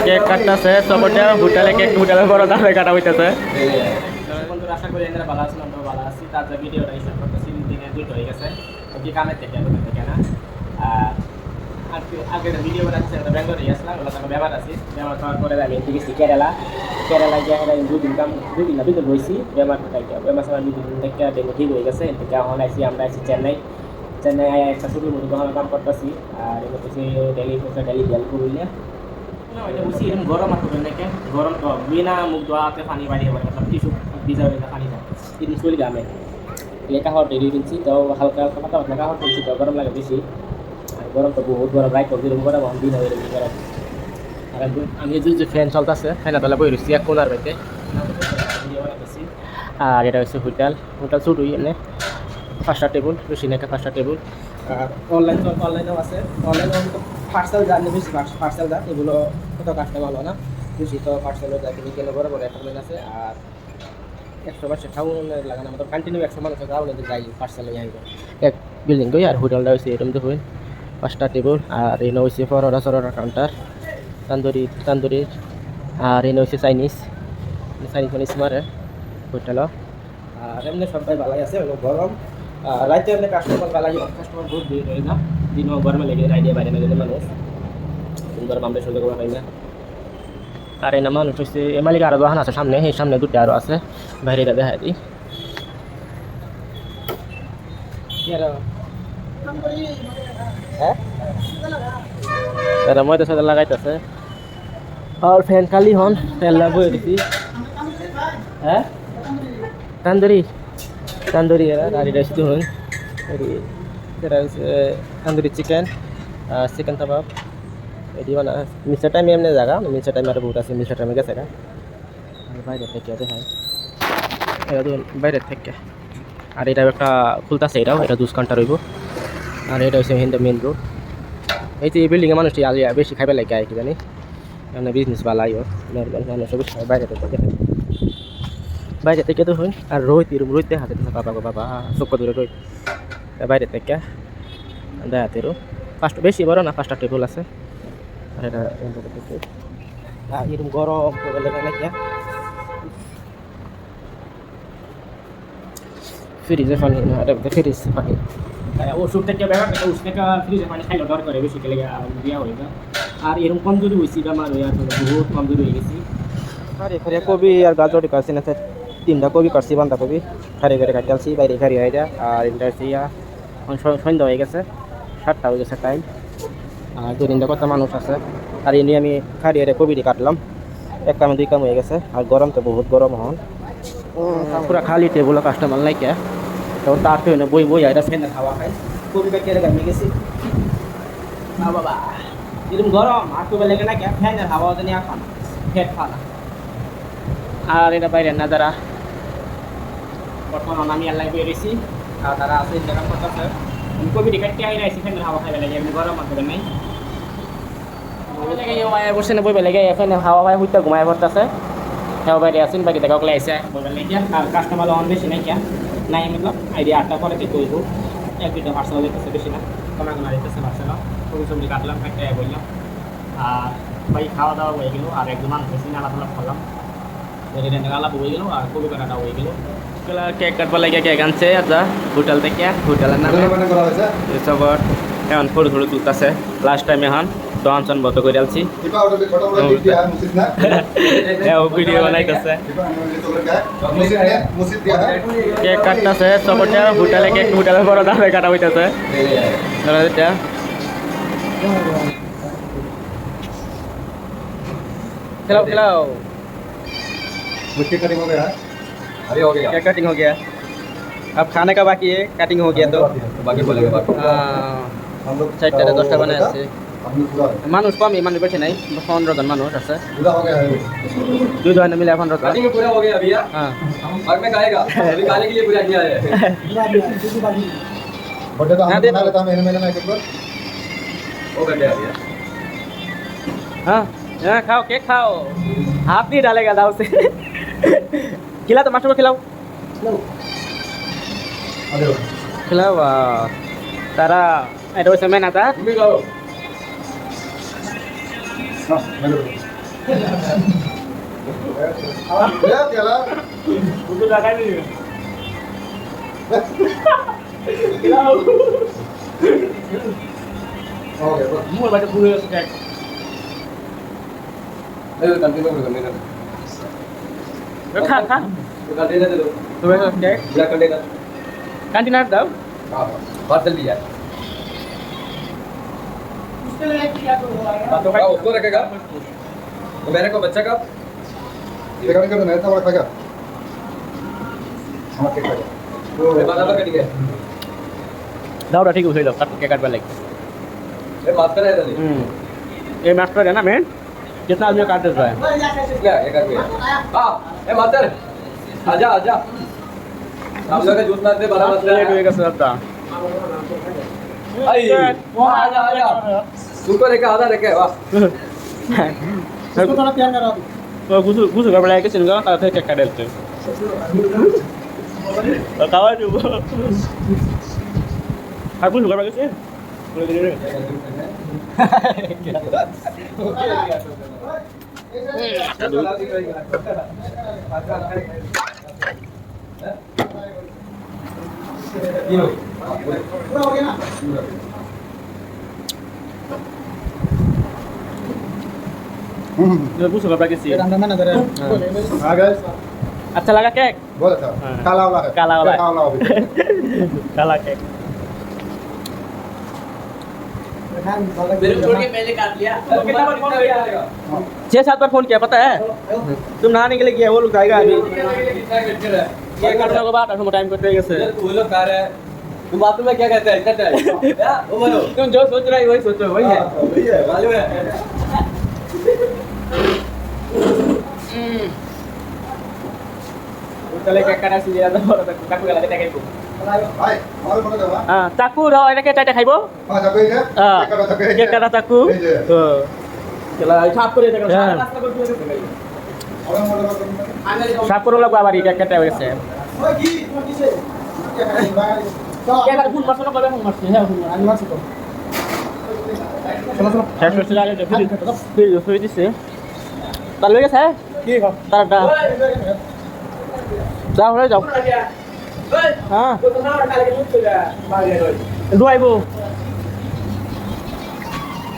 Cake কাটতেছে সবটা হোটেলে কেক হোটেলের বড় দামে কাটা হইতেছে। বন্ধুরা আশা করি এখানে ভালো আছেন, আমরা ভালো আছি। তার ভিডিওটা স্টার্ট করতেছি, দিনে দুটো হয়ে গেছে কি কামের থেকে দোকান থেকে না। আর আগে ভিডিও বানাচ্ছি আমরা ব্যাঙ্গলোরে গেছিলাম, ওগুলো তো ব্যবহার আছি। ব্যবহার করার পরে আমি এদিকে গেছি কেরালা গিয়ে দুদিন না দুদিন বইছি ব্যবহার সময় দুদিন থেকে ডেঙ্গু ঠিক হয়ে গেছে। থেকে এখন আমরা আছি চেন্নাই একটা ছোটোর মতো দোকানে কাম করতেছি। আর এগুলো হচ্ছে ডেলি বিয়াল করলে এটা বুঝছি এরকম গরম আর করবেন নাকি গরম তো বিনা মুখ ধোয়াতে পানি বাড়িয়ে পড়ে মতলব টিস্যু ভিজা পানি যায় এদিন চলে গামে লেখা হওয়ার ডেলি কিনছি তাও হালকা পাতা লেখা হওয়ার কিনছি তো গরম লাগে বেশি। আর গরম তো বহুত গরম রাইট যেরকম গরম দিন হয় এরকম গরম। আর আমি যে ফ্যান চলতেছে ফ্যান তাহলে বই রয়েছি এক কোনার বাড়িতে। আর এটা হচ্ছে হোটেল ছোটোই এনে 5টা টেবিল বেশি নাকি 5টা টেবিল। আর অনলাইনেও আছে। অনলাইনে পার্সেল যান বেশি পার্সেল যান এগুলো কত কাজটা ভালো না বেশি তো পার্সেলও যায় কিন্তু কেন বড় বড় একটা অনলাইন আছে। আর 100 টাউন লাগানো আমাদের কন্টিনিউ 100 মানুষ টাউনে যাই পার্সেলে যাই এক বিল্ডিং গই। আর হোটেলটা হচ্ছে এরকম দেখুন 5টা টেবিল। আর এনে হচ্ছে পরোটা কাউন্টার তান্দুরি। আর এনে হচ্ছে চাইনিজ মানে স্মারে হোটেলও। আর এমনি সবাই ভালোই আছে গরম। রাইতে এমনি কাস্টমার বহুত ভিড় হয় না দিনও গরমে লেগে আইডিয়া বাইরে না মানুষ গরম আমরা সহ্য করা হয় না। আর এই না মানুষ হচ্ছে এমালিকে আরও দোকান আছে সামনে, এই সামনে দুটো আরও আছে বাইরে এটা দেখা দিই। হ্যাঁ এরা ময়দা সয়দা লাগাইতেছে। আর ফ্যান খালি হন ফ্যান লাগবে দিছি। হ্যাঁ তান্দুরি এরা আর এটা শুধু হন এটা হচ্ছে তান্দুরি চিকেন কাবাব এটি মানে মিক্সার টাইম এমনি জায়গা মিক্সার টাইম আর বহুত আছে মিক্সার টাইমে গেছে আর বাইরে থেকে দেখায় এটা তো বাইরের থেকে। আর এটা একটা খুলতেছে এটা জুস কাউন্টার হইব। আর এটা হচ্ছে মেন রোড। এই যে এই বিল্ডিংয়ে মানুষটি আলিয়া বেশি খাইবে লাগে কি জানি এমনি বিজনেস বালাই হোক মানুষ বেশি বাইরে থেকে তো হই। আর রোহিত দেখাতে বাবা চোখ দূরে রোহিত বাইরে থেকে দেখাতে বেশি বড় না 5টা টেবিল আছে। আর এটা এরকম গরম নাকি ফ্রিজে পানি ফ্রিজ পানি ওষুধ থেকে ব্যাপার ওষুধ থেকে ফ্রিজে পানি খাইলে ডর করে বেশি খেলে দিয়া হয়ে যায়। আর এরকম কমজোরি হয়েছি আমার হয়ে আসলে বহুত কমজোরি হয়ে গেছি। আর এখানে কবি আর গাজর কাটছি না 3টা কবি কাটছি বাঁধাকপি খারি করে কাটছি বাইরে খারি হয়ে যায়। আর এটা হচ্ছে সন্ধ্যা হয়ে গেছে 7টা হয়ে গেছে টাইম। আর 2-3টা কত মানুষ আছে। আর এনে আমি খারি কবিটি কাটলাম 1 কামে 2 কাম হয়ে গেছে। আর গরম তো বহুত গরম হন পুরা খালি টেবিল কাস্টমার নাই কে তো তার তো বই এটা ফেনে খাওয়া খাই কবি কেটে গামে গেছি বাবা এরকম গরম আর কবে লেগে না কে ফ্যানের হাওয়া জানি এখন ফেট ফালা। আর এটা বাইরে না যারা বর্তমান আমি আল্লাহ বেরিয়েছি আর তারা আছে জায়গা করতেছে কবিটি কাটতে আই রাইছি ফ্যানের হাওয়া খাইবে লাগে এমনি গরম আছে নাই বসে না বইবে লাগে এখানে হাওয়া ভাই হইতে ঘুমায় পড়তেছে হ্যাঁ বাইরে আসেন বাকি দেখা ওগুলো এসে বলবেন নাকি। আর কাস্টমার অন বেশি নাই কে নাই মতলব আইডিয়া 8টা পরে থেকে হইব 1-2টা পার্সেল দিতেছে বেশি না কমা দিতেছে পার্সেল সবজি কাটলাম একটা বললাম। আর ভাই খাওয়া দাওয়া হয়ে গেল। আর একদম মানুষ বেশি আলাদা খালাম আলাদা হয়ে গেল। আর কবি কাটাটা হয়ে গেল কেক কাটবার লাগে কেক আনছে আচ্ছা হোটেল থেকে হোটেলের নামে সব এখন ফটো তুলতেছে লাস্ট টাইম এখন দোকান বন্ধ করে আলছি ভিডিও বানাইতেছে কেক কাটতেছে সবটা হোটেলের বড় দামে কাটা হইতেছে। खिलाओ मुझे कटिंग हो गया है अरे हो गया क्या कटिंग हो गया अब खाने का बाकी है कटिंग हो गया तो बाकी बोलेगा बाकी हम लोग 4টা 10টা বানাই আছে हम लोग पूरा মানুষ কমই মানুষ বেশি নাই 15 জন মানুষ আছে पूरा हो गया है দুই জন মিলে 15 জন कटिंग पूरा हो गया भैया हां बाद में खाएगा अभी खाने के लिए पूरा किया है बर्थडे तो हम बना लेता महीने में एक बार हो गया भैया हां यहाँ खाओ केक खाओ हाथ नहीं डालेगा दाव से खिला तो मास्टर को खिलाओ खिलाओ तारा এটা হচ্ছে মেন আতা তুমি খাও Ya, tiala. Butuh lakai ni. Oke, bro. Semua baca gula sekali. Ayo ganti dulu, ganti dulu. Kan kan. Ganti dulu. Tu baca sekali. Black container. Kantin ada. हाँ बात जल्दी यार Batuk क्या उसको रखेगा तो मेरे को बच्चा का ये कभी कभी नहीं था वो खाएगा हम क्या खाएगा तो बात अलग करेंगे Dah dah ठीक है लो काट के काट वाले. ये बात कर रहे थे ये मास्टर है ना मेन. कितना आदमी काट देता है? क्या ये कर गया हाँ ये मास्टर आजा आजा हम लोग का जूस मारते बड़ा master Lepas itu kita sedap. आई वहाँ आजा आजा सुपर रेखा आधा रेखा वाह इसको थोड़ा प्यार करा दो तो गुसु कर पड़ा है कि सिंगल का थे क्या डालते. तो kawan juga. Aku juga pakai sih. Boleh gini. पूरा हो गया ना Dia gusu कर pakai sih. अंदर में नजर है हाँ guys अच्छा लगा केक? बहुत अच्छा हाँ। काला वाला है काला वाला है। काला वाला है काला केक. मेरे छोड़ के मैंने काट लिया. कितना बार फोन किया? 6-7 बार फोन किया पता है? तुम नहाने के लिए गया वो लोग जाएगा अभी. ये करने के बाद हम टाइम करते हैं कैसे? तू लोग खा रहा है तुम बातों में क्या कहते हैं इतना टाइम वो बोलो तुम जो सोच रहे हो वही सोचो वही है. वही है मालूम है Kalau kayak kana sih ada orang takut kalau kita kayak bu. भाई हमारे बोलो क्या Ah, takut dah ada kayak cacak kaibo. हाँ सब है Ah, क्या करता है kayak kana takut. Oh. Kalau छाप করে দেখো. और मोटर का छाप করে লাগবে আবার এটা কেটে হয়েছে. ओए की किसे क्या करेंगे কে না ফুল মারছো না কবে ফুল মারছে? হ্যাঁ ফুল মারছে. আমি মারছি তো চলো চলো শেষ হচ্ছে আগে ভিডিও শুয়ে দিছে. তার লগে গেছে? কি हो তারটা. যাও হয়ে যাও. হ্যাঁ. ডুয়াইবো.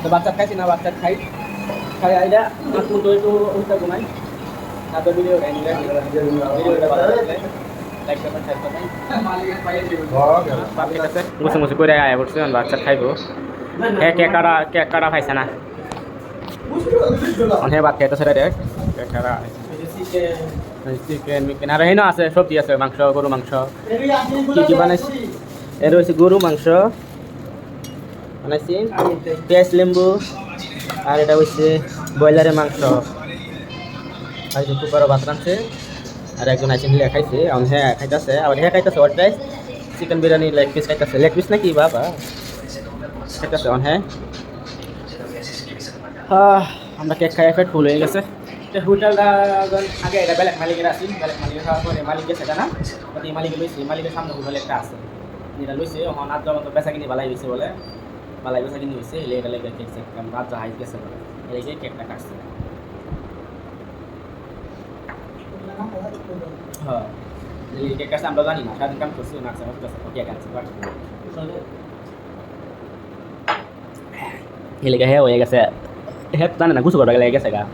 তো বাচ্চা খাইছি না বাচ্চা খাই. খাই আইডা আপনি তো একটু উল্টা ঘুমাই. তারপর ভিডিও গাইনি ভিডিওটা ভালো লাগলে লাইক করবেন শেয়ার করবেন. মুছে মুছে করে আয়া বসে বাচ্চা খাইবো. কেক কাটা খাইছে না. অনেক ভাত খাইতে সেটা দেখ কেক কাটা চিকেন মিকেন আর হেনো আছে সবজি আছে মাংস গরু মাংস কি বানাইছি এর হচ্ছে গরু মাংস বানাইছি পেঁয়াজ লেম্বু আর এটা হচ্ছে ব্রয়লারের মাংস আর যে কুকারও ভাত রাঁধছে আর একজন আইসে নিলে খাইছে এখন হ্যাঁ খাইতেছে আবার হ্যাঁ খাইতেছে ওর rice chicken biryani leg piece খাইতেছে লেগ পিস নাকি বাবা খাইতেছে এখন হ্যাঁ আমরা কেক খাই পেট ফুল হয়ে গেছে হোটেলটা আগে এটা বেলেগ মালিকের আসি বেলেগ মালিকের খাওয়ার পরে মালিক গেছে এটা না এই মালিকে লইছি মালিকের সামনে হোটেল একটা আছে এটা লইছে এখন আজ মতো বেচা কিনি বালাই হয়েছে বলে বালাই বেচা কিনি হয়েছে এলে এটা লেগে কেক রাত যা হাইট গেছে বলে এই কেকটা কাটছে হ্যাঁ এই কেক কাটছে আমরা জানি না সারাদিন কাম করছি না কেক কাটছে এই লেগে হ্যাঁ হয়ে গেছে হ্যাঁ জানে না গুছু করবা লেগে গেছে গা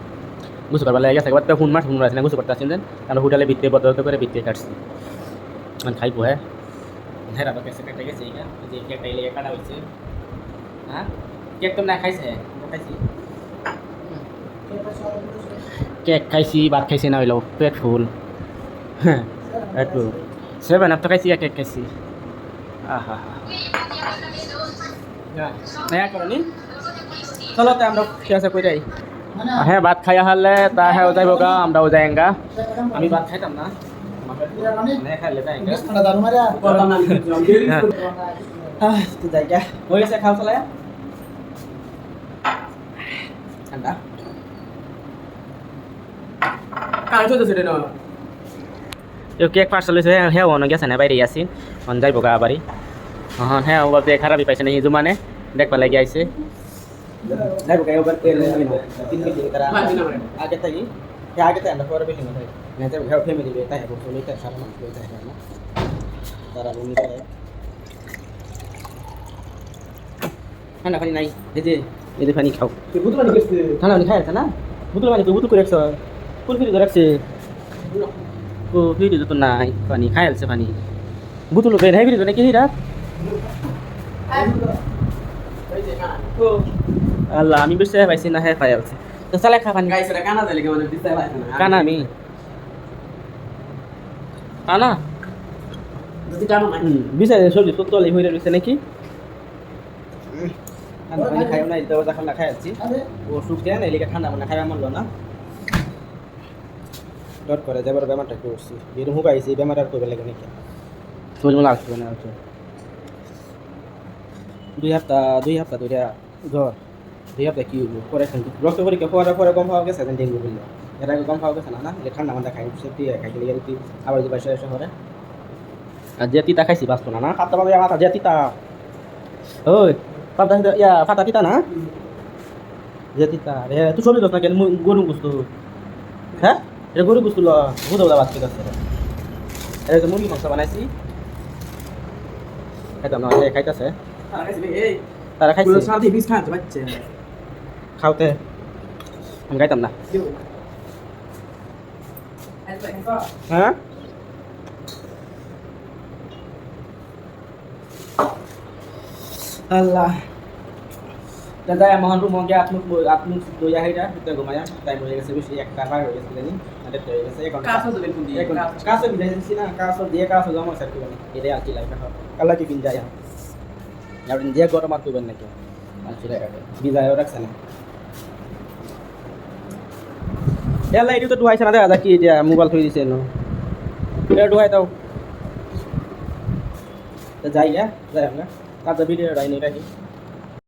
গুছু করবা লেগে গেছে একবার ফোন মারছি না গুছু করতে আসছেন দেন আমরা হোটেলে ভিতরে বদলত করে ভিতরে কাটছি মানে খাইবো হ্যাঁ হ্যাঁ রাত কেসে কেটে গেছে এই যে কেকটা লেগে কাটা হয়েছে হ্যাঁ কেক তো না খাইছে খাইছি কেক খাইছি ভাত খাইছি না হইলো পেট ফুল হ্যাঁ একটু 7 আপ তো খাইছি কেক খাইছি আহা হ্যাঁ করনি চলো তো আমরা ঠিক আছে কই যাই হ্যাঁ ভাত খাইয়া হারলে তা হ্যাঁ যাইব গা আমরাও যাইঙ্গা আমি ভাত খাইতাম না খাইলে যাইঙ্গা ঠান্ডা দারু মারা তো জায়গা হয়ে গেছে খাও চলে ঠান্ডা কাজ হচ্ছে রে না কেক পার্সেল হয়েছে হ্যাঁ অন গেছে না বাইরে আসি অন যাইব গা বাড়ি হ্যাঁ হ্যাঁ ও খারাপই পাইছে না হিজু মানে দেখবা লাগি আইছে যাইব কাই ওভার তেল তিন মিনিট তারা আগে থাকি আগে থেকে আমরা পরে বেশি না থাকি নেতে ফ্যামিলি তাই হবে চলে তাই সারা মানুষ তাই হবে না তারা রুমি তাই ঠান্ডা পানি নাই এই যে পানি খাও বুতু পানি গেছে ঠান্ডা পানি খাই আছে না বুতল পানি বুতু করে রাখছ ফুল ফিরি করে রাখছে ও ফিরি তো নাই পানি খাই আছে পানি বুতল বের হাই ফিরি তো নাকি রাত আল্লাহ আমি বেশি পাইছি না হ্যাঁ পাই আছে তো চালে খা পানি গাইস এটা কানা দিলে কেমন দিতে পারে না কানা আমি কানা যদি কানা নাই বিচারে সবজি তো তলে হইরে রইছে নাকি আমি পানি খাইও না দাও যা খানা খাই আছি ও সুখ দেয় না এলিকে ঠান্ডা মানে খাইবা মন না ডট করে যাবার বেমারটা করছি এরকম হুকাইছি বেমার আর করবে লাগে নাকি তোর মনে লাগছে না আছে 2 সপ্তাহ ধরে জ্বর 2 সপ্তাহ কি হইব পরে রক্ত পরীক্ষা পরে কম পাওয়া গেছে ডেঙ্গু বললো এর আগে কম পাওয়া গেছে না এটা ঠান্ডা মান্ডা খাই সেটি খাইতে গেলে তুই আবার যদি বাসা এসে করে আর যে তিতা খাইছি বাঁচতো না পাতা পাবে মাথা যে তিতা ওই পাতা ইয়া পাতা তিতা না যে তিতা রে তুই সবজি দোস না কেন গরু গুস্তু হ্যাঁ এটা গরু গুস্তু ল বুঝা বাদ ঠিক আছে এটা তো মুরগি মাংস বানাইছি খাইতাম না খাইতেছে এই তারা খাইছে পুরো সাথে বিষ খাওয়াতে পারছে খাওতে আমি খাইতাম না হ্যাঁ আল্লাহ দাদা মহান রুম গিয়ে আত্মুক দইয়া হেটা তো ঘুমায়া টাইম হয়ে গেছে বেশি একটা বার হয়ে গেছে জানি আরে হয়ে গেছে এখন কাছে দেবেন কোন দিয়ে কাছে বিদাইছি না কাছে দিয়ে কাছে জমা স্যার কি বলে এটাই আর কি লাইফ কালা কি কিন যায় আর যে গরম আর তুবেন নাকি আচ্ছা বিদায়ও রাখছে না এলা এটি তো ডুয়াইছে না দেখা কি এটা মোবাইল থই দিছে নো এটা ডুয়াই দাও যাই গা যাই আমরা তার ভিডিও রাইনি রাখি